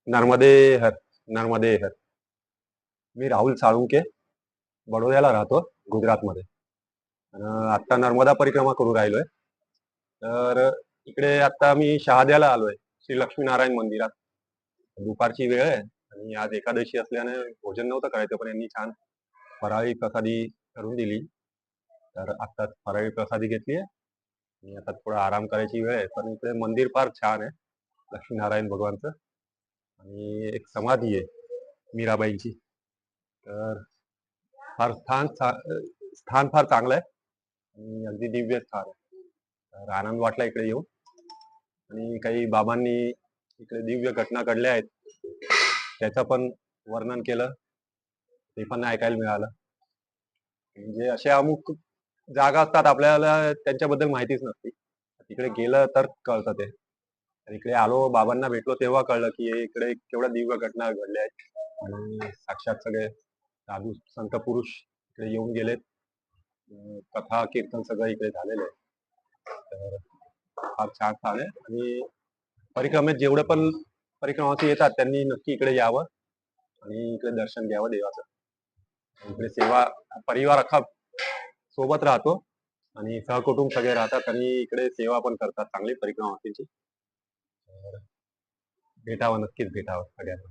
नर्मदे हर, नर्मदे हर. मी राहुल साळुंके, बडोद्याला राहतो, गुजरातमध्ये. आता नर्मदा परिक्रमा करू राहिलोय. तर इकडे आता मी शहाद्याला आलोय, श्री लक्ष्मीनारायण मंदिरात. दुपारची वेळ आहे आणि आज एकादशी असल्याने भोजन नव्हतं करायचं, पण यांनी छान फराळी प्रसादी करून दिली. तर आत्ताच फराळी प्रसादी घेतली आहे आणि आता थोडा आराम करायची वेळ आहे. पण इकडे मंदिर फार छान आहे, लक्ष्मीनारायण भगवानचं. आणि एक समाधी आहे मीराबाईंची. तर फार स्थान फार चांगलं आहे आणि अगदी दिव्य स्थान आहे. तर आनंद वाटला इकडे येऊन. आणि काही बाबांनी इकडे दिव्य घटना घडल्या आहेत, त्याचं पण वर्णन केलं, ते पण ऐकायला मिळालं. म्हणजे अशा अमुक जागा असतात, आपल्याला त्यांच्याबद्दल माहितीच नसते. तिकडे गेलं तर कळतं ते. तर इकडे आलो, बाबांना भेटलो, तेव्हा कळलं की इकडे केवढ्या दिव्य घटना घडल्या आहेत आणि साक्षात सगळे साधू संत पुरुष इकडे येऊन गेलेत. कथा कीर्तन सगळं इकडे झालेलं आहे. तर फार छान स्थान आहे. आणि परिक्रमेत जेवढे पण परिक्रमार्थी येतात त्यांनी नक्की इकडे यावं आणि इकडे दर्शन घ्यावं देवाचं. इकडे सेवा, परिवार अख्खा सोबत राहतो आणि सहकुटुंब सगळे राहतात आणि इकडे सेवा पण करतात चांगली परिक्रमार्थीची. तर भेटावं, नक्कीच भेटावं सगळ्यांना.